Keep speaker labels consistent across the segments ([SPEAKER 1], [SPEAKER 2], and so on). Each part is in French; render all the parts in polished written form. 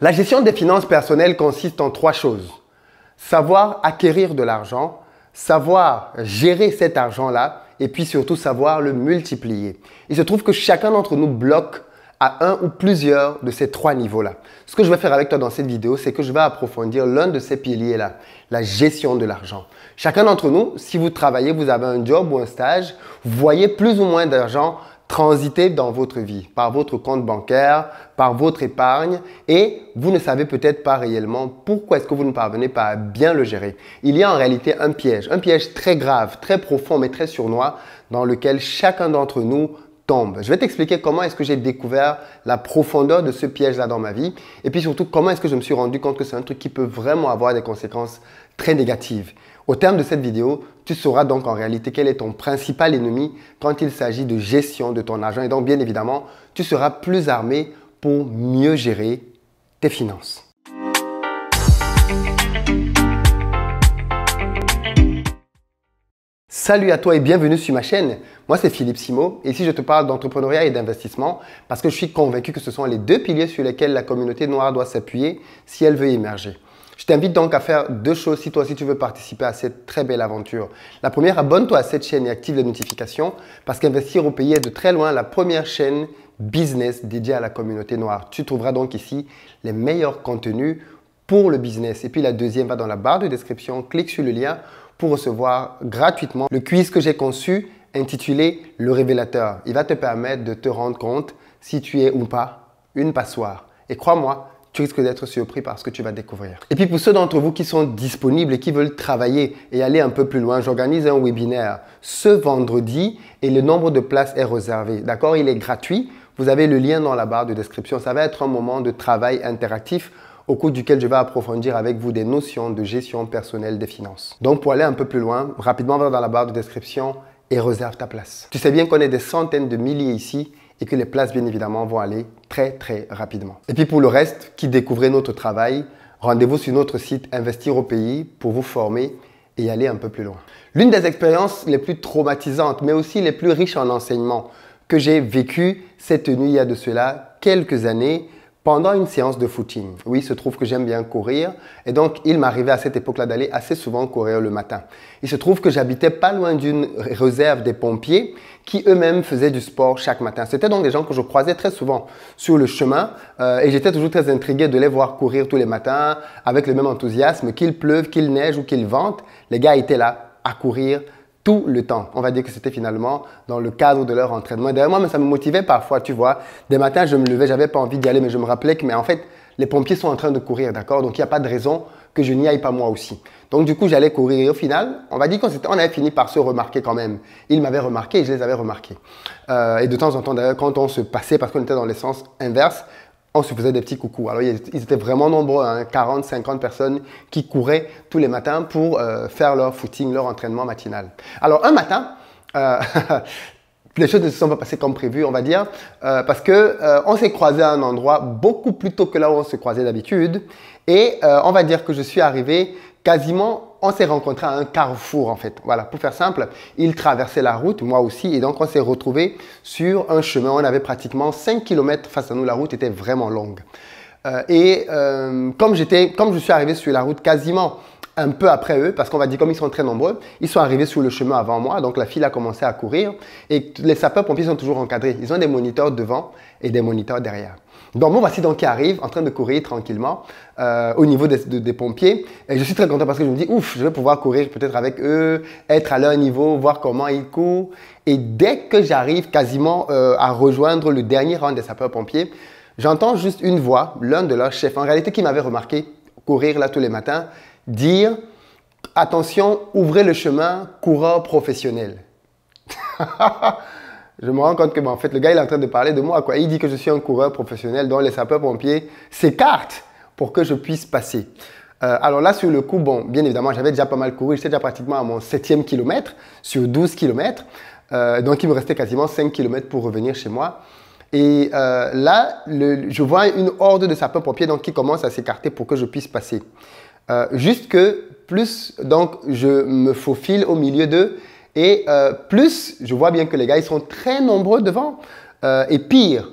[SPEAKER 1] La gestion des finances personnelles consiste en trois choses. Savoir acquérir de l'argent, savoir gérer cet argent-là et puis surtout savoir le multiplier. Il se trouve que chacun d'entre nous bloque à un ou plusieurs de ces trois niveaux-là. Ce que je vais faire avec toi dans cette vidéo, c'est que je vais approfondir l'un de ces piliers-là, la gestion de l'argent. Chacun d'entre nous, si vous travaillez, vous avez un job ou un stage, vous voyez plus ou moins d'argent transiter dans votre vie, par votre compte bancaire, par votre épargne et vous ne savez peut-être pas réellement pourquoi est-ce que vous ne parvenez pas à bien le gérer. Il y a en réalité un piège très grave, très profond mais très sournois dans lequel chacun d'entre nous tombe. Je vais t'expliquer comment est-ce que j'ai découvert la profondeur de ce piège-là dans ma vie et puis surtout comment est-ce que je me suis rendu compte que c'est un truc qui peut vraiment avoir des conséquences très négatives. Au terme de cette vidéo, tu sauras donc en réalité quel est ton principal ennemi quand il s'agit de gestion de ton argent. Et donc, bien évidemment, tu seras plus armé pour mieux gérer tes finances. Salut à toi et bienvenue sur ma chaîne. Moi, c'est Philippe Simo et ici, je te parle d'entrepreneuriat et d'investissement parce que je suis convaincu que ce sont les deux piliers sur lesquels la communauté noire doit s'appuyer si elle veut émerger. Je t'invite donc à faire deux choses si toi aussi tu veux participer à cette très belle aventure. La première, abonne-toi à cette chaîne et active les notifications parce qu'Investir au pays est de très loin la première chaîne business dédiée à la communauté noire. Tu trouveras donc ici les meilleurs contenus pour le business. Et puis la deuxième, va dans la barre de description, clique sur le lien pour recevoir gratuitement le quiz que j'ai conçu intitulé « Le révélateur ». Il va te permettre de te rendre compte si tu es ou pas une passoire. Et crois-moi, tu risques d'être surpris par ce que tu vas découvrir. Et puis pour ceux d'entre vous qui sont disponibles et qui veulent travailler et aller un peu plus loin, j'organise un webinaire ce vendredi et le nombre de places est réservé. D'accord? Il est gratuit. Vous avez le lien dans la barre de description. Ça va être un moment de travail interactif au cours duquel je vais approfondir avec vous des notions de gestion personnelle des finances. Donc pour aller un peu plus loin, rapidement va dans la barre de description et réserve ta place. Tu sais bien qu'on est des centaines de milliers ici et que les places, bien évidemment, vont aller très, très rapidement. Et puis pour le reste, qui découvrez notre travail, rendez-vous sur notre site Investir au pays pour vous former et aller un peu plus loin. L'une des expériences les plus traumatisantes, mais aussi les plus riches en enseignements que j'ai vécues s'est tenue il y a de cela quelques années pendant une séance de footing. Oui, il se trouve que j'aime bien courir et donc il m'arrivait à cette époque-là d'aller assez souvent courir le matin. Il se trouve que j'habitais pas loin d'une réserve des pompiers qui eux-mêmes faisaient du sport chaque matin. C'était donc des gens que je croisais très souvent sur le chemin et j'étais toujours très intrigué de les voir courir tous les matins avec le même enthousiasme, qu'il pleuve, qu'il neige ou qu'il vente. Les gars étaient là à courir tout le temps. On va dire que c'était finalement dans le cadre de leur entraînement. D'ailleurs, moi, ça me motivait parfois, tu vois. Des matins, je me levais, j'avais pas envie d'y aller, mais je me rappelais que, mais en fait, les pompiers sont en train de courir, d'accord? Donc, il n'y a pas de raison que je n'y aille pas moi aussi. Donc, du coup, j'allais courir et au final, on va dire qu'on avait fini par se remarquer quand même. Ils m'avaient remarqué et je les avais remarqués. Et de temps en temps, d'ailleurs, quand on se passait, parce qu'on était dans les sens inverses, on se faisait des petits coucous. Alors, ils étaient vraiment nombreux, hein, 40, 50 personnes qui couraient tous les matins pour faire leur footing, leur entraînement matinal. Alors, un matin, les choses ne se sont pas passées comme prévu, on va dire, parce qu'on s'est croisé à un endroit beaucoup plus tôt que là où on se croisait d'habitude. Et on va dire que je suis arrivé quasiment, on s'est rencontré à un carrefour en fait. Voilà, pour faire simple, il traversait la route, moi aussi, et donc on s'est retrouvé sur un chemin. On avait pratiquement 5 km face à nous, la route était vraiment longue. Comme je suis arrivé sur la route quasiment un peu après eux, parce qu'on va dire comme ils sont très nombreux, ils sont arrivés sur le chemin avant moi, donc la file a commencé à courir et les sapeurs-pompiers sont toujours encadrés. Ils ont des moniteurs devant et des moniteurs derrière. Donc moi voici donc qui arrive en train de courir tranquillement au niveau des pompiers et je suis très content parce que je me dis ouf, je vais pouvoir courir peut-être avec eux, être à leur niveau, voir comment ils courent et dès que j'arrive quasiment à rejoindre le dernier rang des sapeurs-pompiers, j'entends juste une voix, l'un de leurs chefs en réalité qui m'avait remarqué courir là tous les matins, dire « Attention, ouvrez le chemin, coureur professionnel ». Je me rends compte que en fait, le gars il est en train de parler de moi, quoi. Il dit que je suis un coureur professionnel dont les sapeurs-pompiers s'écartent pour que je puisse passer. Alors là, sur le coup, bon, bien évidemment, j'avais déjà pas mal couru. J'étais déjà pratiquement à mon 7e kilomètre sur 12 km. Donc, il me restait quasiment 5 km pour revenir chez moi. Et là, je vois une horde de sapeurs-pompiers qui commence à s'écarter pour que je puisse passer. Juste que plus donc je me faufile au milieu d'eux et plus je vois bien que les gars ils sont très nombreux devant et pire,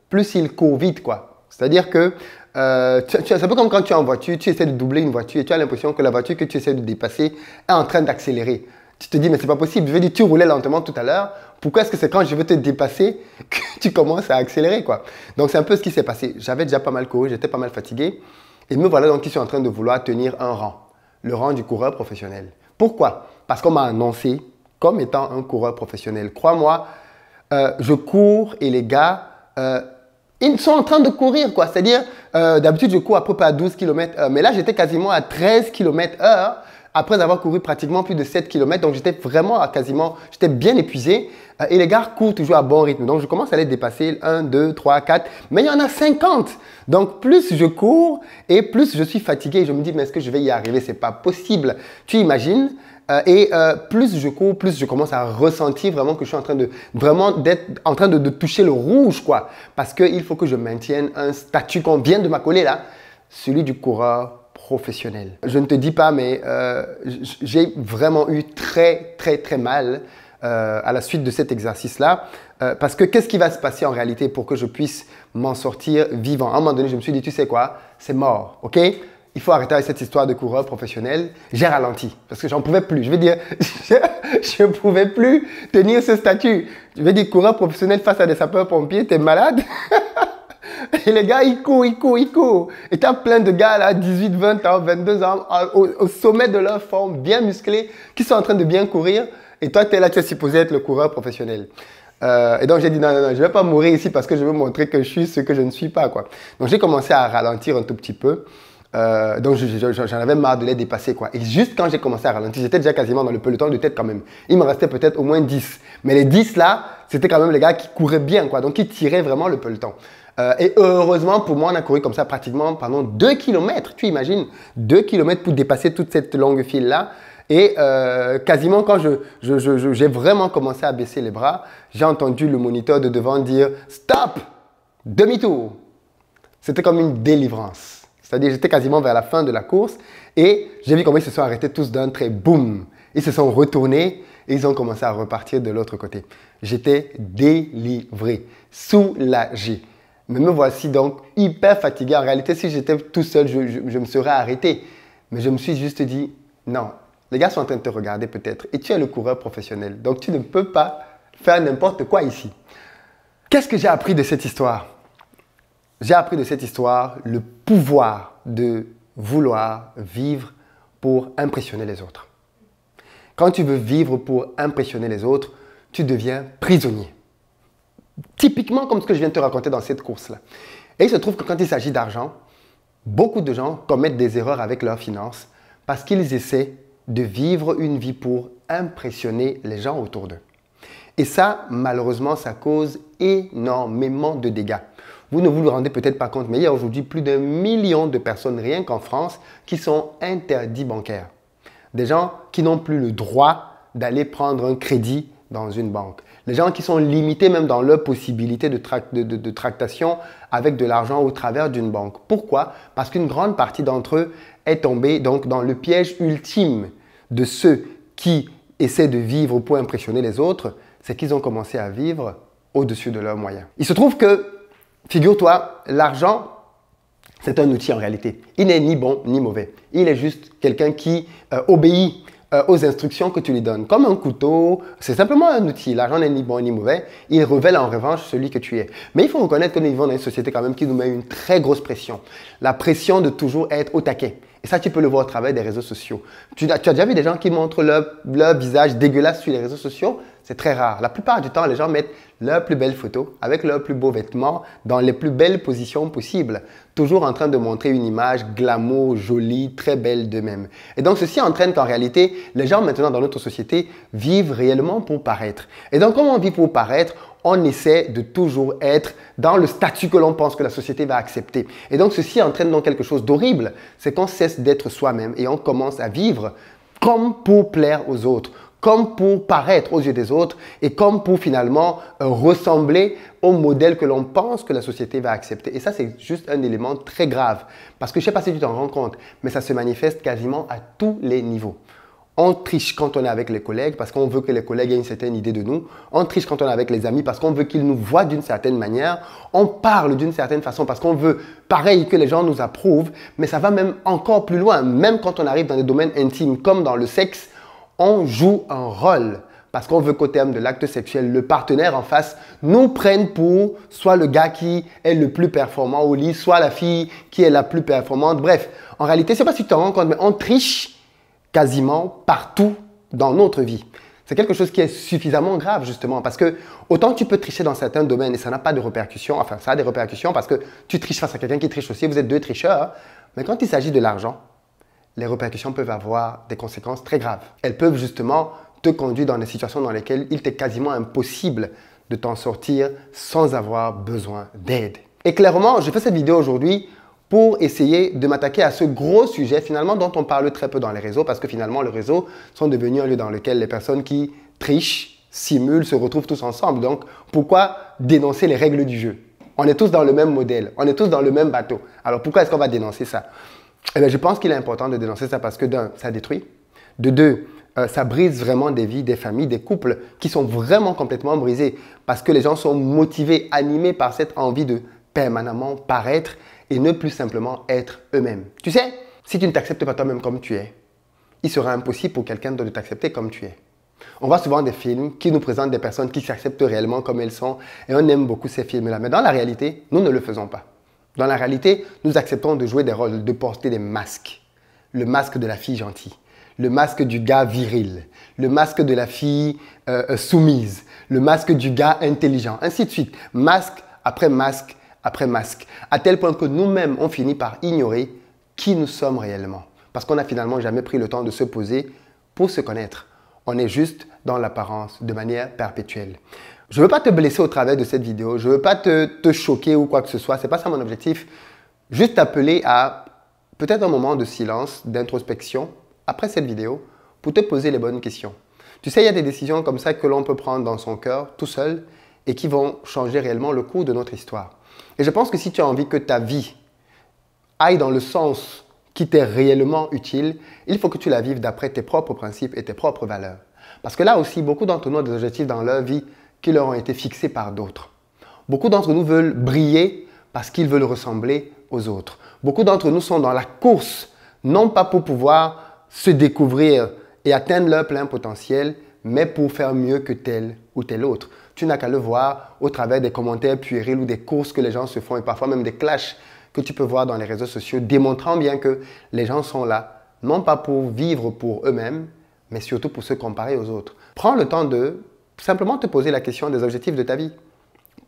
[SPEAKER 1] plus ils courent vite quoi. C'est-à-dire que C'est un peu comme quand tu es en voiture, tu essaies de doubler une voiture et tu as l'impression que la voiture que tu essaies de dépasser est en train d'accélérer. Tu te dis, mais c'est pas possible. Je veux dire, tu roulais lentement tout à l'heure. Pourquoi est-ce que c'est quand je veux te dépasser que tu commences à accélérer, quoi? Donc, c'est un peu ce qui s'est passé. J'avais déjà pas mal couru, j'étais pas mal fatigué. Et me voilà donc qui suis en train de vouloir tenir un rang. Le rang du coureur professionnel. Pourquoi? Parce qu'on m'a annoncé comme étant un coureur professionnel. Crois-moi, je cours et les gars, ils sont en train de courir, quoi. C'est-à-dire, d'habitude, je cours à peu près à 12 km/h. Mais là, j'étais quasiment à 13 km/h. Après avoir couru pratiquement plus de 7 km, donc j'étais vraiment j'étais bien épuisé. Et les gars courent toujours à bon rythme. Donc je commence à les dépasser, 1, 2, 3, 4, mais il y en a 50. Donc plus je cours et plus je suis fatigué. Je me dis, mais est-ce que je vais y arriver? C'est pas possible. Tu imagines? Plus je cours, plus je commence à ressentir vraiment que je suis en train de toucher le rouge, quoi. Parce qu'il faut que je maintienne un statut qu'on vient de m'accoler là, celui du coureur professionnel. Je ne te dis pas, mais j'ai vraiment eu très mal à la suite de cet exercice-là. Parce que qu'est-ce qui va se passer en réalité pour que je puisse m'en sortir vivant? À un moment donné, je me suis dit, tu sais quoi, c'est mort, ok? Il faut arrêter avec cette histoire de coureur professionnel. J'ai ralenti parce que j'en pouvais plus. Je veux dire, je ne pouvais plus tenir ce statut. Je veux dire, coureur professionnel face à des sapeurs-pompiers, t'es malade? Et les gars, ils courent. Et tu as plein de gars là, 18, 20 ans, 22 ans, au sommet de leur forme, bien musclés, qui sont en train de bien courir. Et toi, tu es là, tu es supposé être le coureur professionnel. Et donc, j'ai dit, non, je ne vais pas mourir ici parce que je veux montrer que je suis ce que je ne suis pas, quoi. Donc, j'ai commencé à ralentir un tout petit peu. Donc, j'en avais marre de les dépasser, quoi. Et juste quand j'ai commencé à ralentir, j'étais déjà quasiment dans le peloton de tête quand même. Il me restait peut-être au moins 10. Mais les 10 là, c'était quand même les gars qui couraient bien, quoi. Donc, qui tiraient vraiment le peloton. Et heureusement, pour moi, on a couru comme ça pratiquement pendant 2 km. Tu imagines, 2 km pour dépasser toute cette longue file-là. Et quasiment quand j'ai vraiment commencé à baisser les bras, j'ai entendu le moniteur de devant dire « Stop! Demi-tour !» C'était comme une délivrance. C'est-à-dire, j'étais quasiment vers la fin de la course et j'ai vu comment ils se sont arrêtés tous d'un trait. Boum! Ils se sont retournés et ils ont commencé à repartir de l'autre côté. J'étais délivré, soulagé. Mais me voici donc hyper fatigué. En réalité, si j'étais tout seul, je me serais arrêté. Mais je me suis juste dit, non, les gars sont en train de te regarder peut-être. Et tu es le coureur professionnel. Donc, tu ne peux pas faire n'importe quoi ici. Qu'est-ce que j'ai appris de cette histoire? J'ai appris de cette histoire le pouvoir de vouloir vivre pour impressionner les autres. Quand tu veux vivre pour impressionner les autres, tu deviens prisonnier. Typiquement comme ce que je viens de te raconter dans cette course-là. Et il se trouve que quand il s'agit d'argent, beaucoup de gens commettent des erreurs avec leurs finances parce qu'ils essaient de vivre une vie pour impressionner les gens autour d'eux. Et ça, malheureusement, ça cause énormément de dégâts. Vous ne vous le rendez peut-être pas compte, mais il y a aujourd'hui plus d'1 million de personnes, rien qu'en France, qui sont interdits bancaires. Des gens qui n'ont plus le droit d'aller prendre un crédit dans une banque. Les gens qui sont limités même dans leur possibilité de tractation avec de l'argent au travers d'une banque. Pourquoi? Parce qu'une grande partie d'entre eux est tombée donc dans le piège ultime de ceux qui essaient de vivre pour impressionner les autres, c'est qu'ils ont commencé à vivre au-dessus de leurs moyens. Il se trouve que, figure-toi, l'argent, c'est un outil en réalité. Il n'est ni bon ni mauvais. Il est juste quelqu'un qui obéit aux instructions que tu lui donnes. Comme un couteau, c'est simplement un outil. L'argent n'est ni bon ni mauvais. Il révèle en revanche celui que tu es. Mais il faut reconnaître que nous vivons dans une société quand même qui nous met une très grosse pression. La pression de toujours être au taquet. Et ça, tu peux le voir au travers des réseaux sociaux. Tu as déjà vu des gens qui montrent leur visage dégueulasse sur les réseaux sociaux? C'est très rare. La plupart du temps, les gens mettent leurs plus belles photos avec leurs plus beaux vêtements dans les plus belles positions possibles. Toujours en train de montrer une image glamour, jolie, très belle d'eux-mêmes. Et donc, ceci entraîne qu'en réalité, les gens maintenant dans notre société vivent réellement pour paraître. Et donc, comme on vit pour paraître, on essaie de toujours être dans le statut que l'on pense que la société va accepter. Et donc, ceci entraîne donc quelque chose d'horrible. C'est qu'on cesse d'être soi-même et on commence à vivre comme pour plaire aux autres, comme pour paraître aux yeux des autres et comme pour finalement ressembler au modèle que l'on pense que la société va accepter. Et ça, c'est juste un élément très grave. Parce que je ne sais pas si tu t'en rends compte, mais ça se manifeste quasiment à tous les niveaux. On triche quand on est avec les collègues parce qu'on veut que les collègues aient une certaine idée de nous. On triche quand on est avec les amis parce qu'on veut qu'ils nous voient d'une certaine manière. On parle d'une certaine façon parce qu'on veut, pareil, que les gens nous approuvent. Mais ça va même encore plus loin. Même quand on arrive dans des domaines intimes comme dans le sexe, on joue un rôle. Parce qu'on veut qu'au terme de l'acte sexuel, le partenaire en face nous prenne pour soit le gars qui est le plus performant au lit, soit la fille qui est la plus performante. Bref, en réalité, je ne sais pas si tu te rends compte, mais on triche quasiment partout dans notre vie. C'est quelque chose qui est suffisamment grave justement parce que autant tu peux tricher dans certains domaines et ça n'a pas de répercussions, enfin ça a des répercussions parce que tu triches face à quelqu'un qui triche aussi, vous êtes deux tricheurs, hein. Mais quand il s'agit de l'argent, les répercussions peuvent avoir des conséquences très graves. Elles peuvent justement te conduire dans des situations dans lesquelles il t'est quasiment impossible de t'en sortir sans avoir besoin d'aide. Et clairement, je fais cette vidéo aujourd'hui pour essayer de m'attaquer à ce gros sujet finalement dont on parle très peu dans les réseaux parce que finalement les réseaux sont devenus un lieu dans lequel les personnes qui trichent, simulent, se retrouvent tous ensemble. Donc pourquoi dénoncer les règles du jeu? On est tous dans le même modèle, on est tous dans le même bateau. Alors pourquoi est-ce qu'on va dénoncer ça? Eh bien, je pense qu'il est important de dénoncer ça parce que d'un, ça détruit. De deux, ça brise vraiment des vies, des familles, des couples qui sont vraiment complètement brisés parce que les gens sont motivés, animés par cette envie de permanemment paraître et ne plus simplement être eux-mêmes. Tu sais, si tu ne t'acceptes pas toi-même comme tu es, il sera impossible pour quelqu'un d'autre de t'accepter comme tu es. On voit souvent des films qui nous présentent des personnes qui s'acceptent réellement comme elles sont et on aime beaucoup ces films-là. Mais dans la réalité, nous ne le faisons pas. Dans la réalité, nous acceptons de jouer des rôles, de porter des masques. Le masque de la fille gentille, le masque du gars viril, le masque de la fille soumise, le masque du gars intelligent, ainsi de suite. Masque après masque après masque, à tel point que nous-mêmes, on finit par ignorer qui nous sommes réellement. Parce qu'on n'a finalement jamais pris le temps de se poser pour se connaître. On est juste dans l'apparence de manière perpétuelle. Je ne veux pas te blesser au travers de cette vidéo, je ne veux pas te choquer ou quoi que ce soit, ce n'est pas ça mon objectif. Juste t'appeler à peut-être un moment de silence, d'introspection, après cette vidéo, pour te poser les bonnes questions. Tu sais, il y a des décisions comme ça que l'on peut prendre dans son cœur, tout seul, et qui vont changer réellement le cours de notre histoire. Et je pense que si tu as envie que ta vie aille dans le sens qui t'est réellement utile, il faut que tu la vives d'après tes propres principes et tes propres valeurs. Parce que là aussi, beaucoup d'entre nous ont des objectifs dans leur vie qui leur ont été fixés par d'autres. Beaucoup d'entre nous veulent briller parce qu'ils veulent ressembler aux autres. Beaucoup d'entre nous sont dans la course, non pas pour pouvoir se découvrir et atteindre leur plein potentiel, mais pour faire mieux que tel ou tel autre. Tu n'as qu'à le voir au travers des commentaires puérils ou des courses que les gens se font et parfois même des clashs que tu peux voir dans les réseaux sociaux, démontrant bien que les gens sont là, non pas pour vivre pour eux-mêmes, mais surtout pour se comparer aux autres. Prends le temps de simplement te poser la question des objectifs de ta vie.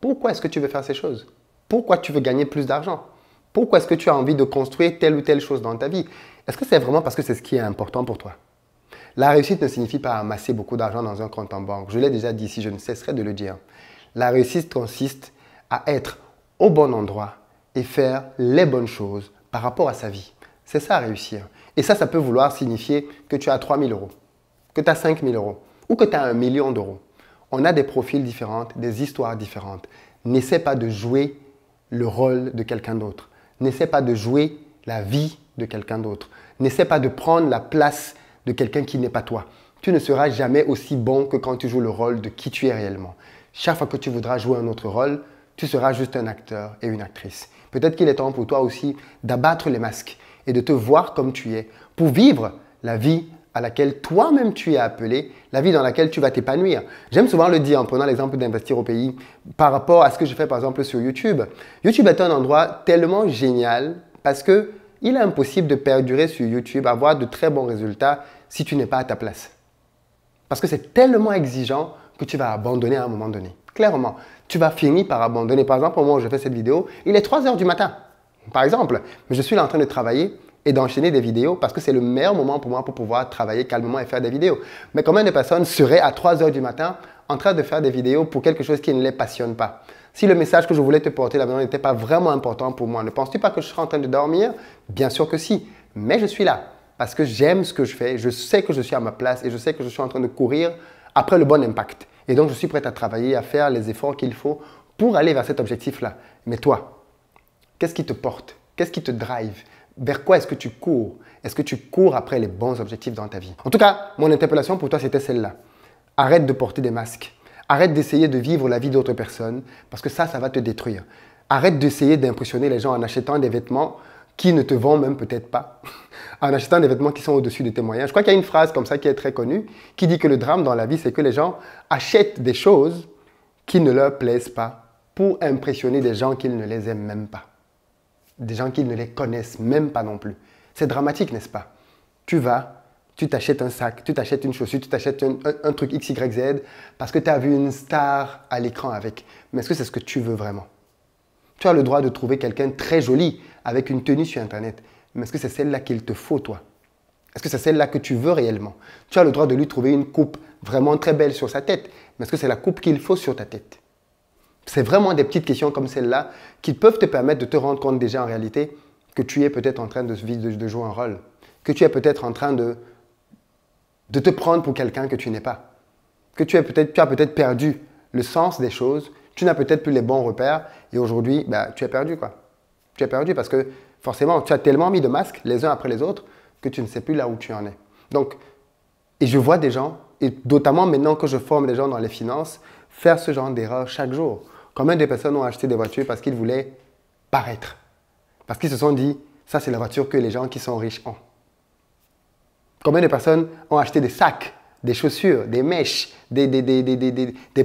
[SPEAKER 1] Pourquoi est-ce que tu veux faire ces choses? Pourquoi tu veux gagner plus d'argent? Pourquoi est-ce que tu as envie de construire telle ou telle chose dans ta vie? Est-ce que c'est vraiment parce que c'est ce qui est important pour toi? La réussite ne signifie pas amasser beaucoup d'argent dans un compte en banque. Je l'ai déjà dit ici, je ne cesserai de le dire. La réussite consiste à être au bon endroit et faire les bonnes choses par rapport à sa vie. C'est ça, réussir. Et ça peut vouloir signifier que tu as 3 000 euros, que tu as 5 000 euros ou que tu as 1 million d'euros. On a des profils différents, des histoires différentes. N'essaie pas de jouer le rôle de quelqu'un d'autre. N'essaie pas de jouer la vie de quelqu'un d'autre. N'essaie pas de prendre la place de quelqu'un qui n'est pas toi. Tu ne seras jamais aussi bon que quand tu joues le rôle de qui tu es réellement. Chaque fois que tu voudras jouer un autre rôle, tu seras juste un acteur et une actrice. Peut-être qu'il est temps pour toi aussi d'abattre les masques et de te voir comme tu es pour vivre la vie à laquelle toi-même tu es appelé, la vie dans laquelle tu vas t'épanouir. J'aime souvent le dire en prenant l'exemple d'Investir au pays par rapport à ce que je fais par exemple sur YouTube. YouTube est un endroit tellement génial parce que il est impossible de perdurer sur YouTube, avoir de très bons résultats si tu n'es pas à ta place. Parce que c'est tellement exigeant que tu vas abandonner à un moment donné. Clairement, tu vas finir par abandonner. Par exemple, au moment où je fais cette vidéo, il est 3 heures du matin, par exemple. Mais je suis là en train de travailler et d'enchaîner des vidéos parce que c'est le meilleur moment pour moi pour pouvoir travailler calmement et faire des vidéos. Mais combien de personnes seraient à 3 heures du matin en train de faire des vidéos pour quelque chose qui ne les passionne pas? Si le message que je voulais te porter là-dedans n'était pas vraiment important pour moi, ne penses-tu pas que je serais en train de dormir? Bien sûr que si, mais je suis là parce que j'aime ce que je fais, je sais que je suis à ma place et je sais que je suis en train de courir après le bon impact. Et donc, je suis prêt à travailler, à faire les efforts qu'il faut pour aller vers cet objectif-là. Mais toi, qu'est-ce qui te porte? Qu'est-ce qui te drive? Vers quoi est-ce que tu cours? Est-ce que tu cours après les bons objectifs dans ta vie? En tout cas, mon interpellation pour toi, c'était celle-là. Arrête de porter des masques. Arrête d'essayer de vivre la vie d'autres personnes parce que ça va te détruire. Arrête d'essayer d'impressionner les gens en achetant des vêtements qui ne te vont même peut-être pas, en achetant des vêtements qui sont au-dessus de tes moyens. Je crois qu'il y a une phrase comme ça qui est très connue, qui dit que le drame dans la vie, c'est que les gens achètent des choses qui ne leur plaisent pas pour impressionner des gens qu'ils ne les aiment même pas. Des gens qu'ils ne les connaissent même pas non plus. C'est dramatique, n'est-ce pas? Tu vas, tu t'achètes un sac, tu t'achètes une chaussure, tu t'achètes un truc X, Y, Z parce que tu as vu une star à l'écran avec. Mais est-ce que c'est ce que tu veux vraiment? Tu as le droit de trouver quelqu'un de très joli avec une tenue sur Internet. Mais est-ce que c'est celle-là qu'il te faut, toi? Est-ce que c'est celle-là que tu veux réellement? Tu as le droit de lui trouver une coupe vraiment très belle sur sa tête. Mais est-ce que c'est la coupe qu'il faut sur ta tête? C'est vraiment des petites questions comme celle-là qui peuvent te permettre de te rendre compte déjà en réalité que tu es peut-être en train de jouer un rôle. Que tu es peut-être en train de te prendre pour quelqu'un que tu n'es pas. Que tu as peut-être perdu le sens des choses. Tu n'as peut-être plus les bons repères et aujourd'hui, tu es perdu, quoi. Tu es perdu parce que forcément, tu as tellement mis de masques les uns après les autres que tu ne sais plus là où tu en es. Donc, et je vois des gens, et notamment maintenant que je forme des gens dans les finances, faire ce genre d'erreur chaque jour. Combien de personnes ont acheté des voitures parce qu'ils voulaient paraître? Parce qu'ils se sont dit, ça c'est la voiture que les gens qui sont riches ont. Combien de personnes ont acheté des sacs, des chaussures, des mèches, des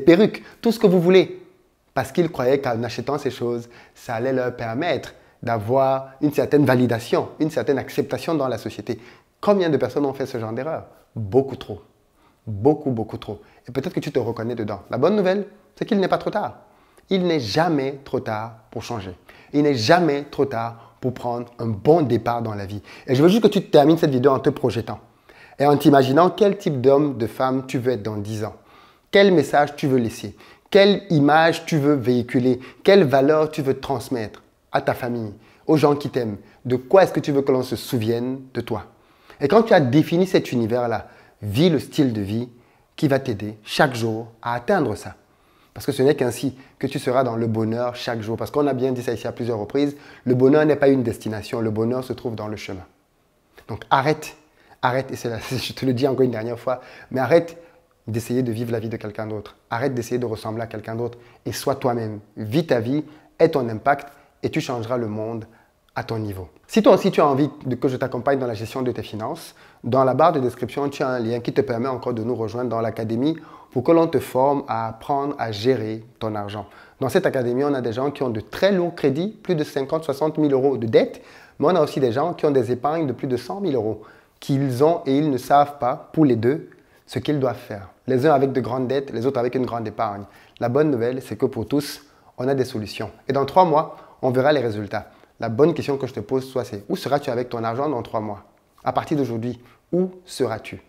[SPEAKER 1] perruques, tout ce que vous voulez? Parce qu'ils croyaient qu'en achetant ces choses, ça allait leur permettre d'avoir une certaine validation, une certaine acceptation dans la société. Combien de personnes ont fait ce genre d'erreur? Beaucoup trop. Beaucoup, beaucoup trop. Et peut-être que tu te reconnais dedans. La bonne nouvelle, c'est qu'il n'est pas trop tard. Il n'est jamais trop tard pour changer. Il n'est jamais trop tard pour prendre un bon départ dans la vie. Et je veux juste que tu termines cette vidéo en te projetant et en t'imaginant quel type d'homme, de femme tu veux être dans 10 ans. Quel message tu veux laisser. Quelle image tu veux véhiculer. Quelle valeur tu veux transmettre à ta famille, aux gens qui t'aiment. De quoi est-ce que tu veux que l'on se souvienne de toi? Et quand tu as défini cet univers-là, vis le style de vie qui va t'aider chaque jour à atteindre ça. Parce que ce n'est qu'ainsi que tu seras dans le bonheur chaque jour. Parce qu'on a bien dit ça ici à plusieurs reprises, le bonheur n'est pas une destination, le bonheur se trouve dans le chemin. Donc arrête, et je te le dis encore une dernière fois, mais arrête d'essayer de vivre la vie de quelqu'un d'autre. Arrête d'essayer de ressembler à quelqu'un d'autre et sois toi-même. Vis ta vie, aie ton impact et tu changeras le monde à ton niveau. Si toi aussi tu as envie que je t'accompagne dans la gestion de tes finances, dans la barre de description, tu as un lien qui te permet encore de nous rejoindre dans l'académie pour que l'on te forme à apprendre à gérer ton argent. Dans cette académie, on a des gens qui ont de très lourds crédits, plus de 50-60 000 euros de dettes, mais on a aussi des gens qui ont des épargnes de plus de 100 000 euros qu'ils ont et ils ne savent pas, pour les deux, ce qu'ils doivent faire. Les uns avec de grandes dettes, les autres avec une grande épargne. La bonne nouvelle, c'est que pour tous, on a des solutions. Et dans 3 mois, on verra les résultats. La bonne question que je te pose, toi, c'est où seras-tu avec ton argent dans 3 mois? À partir d'aujourd'hui, où seras-tu?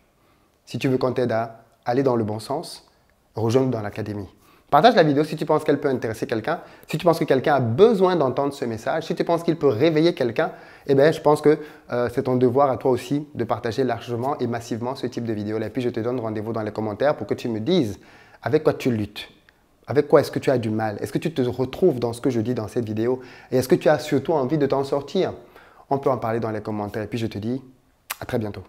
[SPEAKER 1] Si tu veux qu'on t'aide à aller dans le bon sens, rejoins-nous dans l'académie. Partage la vidéo si tu penses qu'elle peut intéresser quelqu'un, si tu penses que quelqu'un a besoin d'entendre ce message, si tu penses qu'il peut réveiller quelqu'un, eh bien, je pense que c'est ton devoir à toi aussi de partager largement et massivement ce type de vidéo. Et puis, je te donne rendez-vous dans les commentaires pour que tu me dises avec quoi tu luttes. Avec quoi est-ce que tu as du mal? Est-ce que tu te retrouves dans ce que je dis dans cette vidéo? Et est-ce que tu as surtout envie de t'en sortir? On peut en parler dans les commentaires. Et puis, je te dis à très bientôt.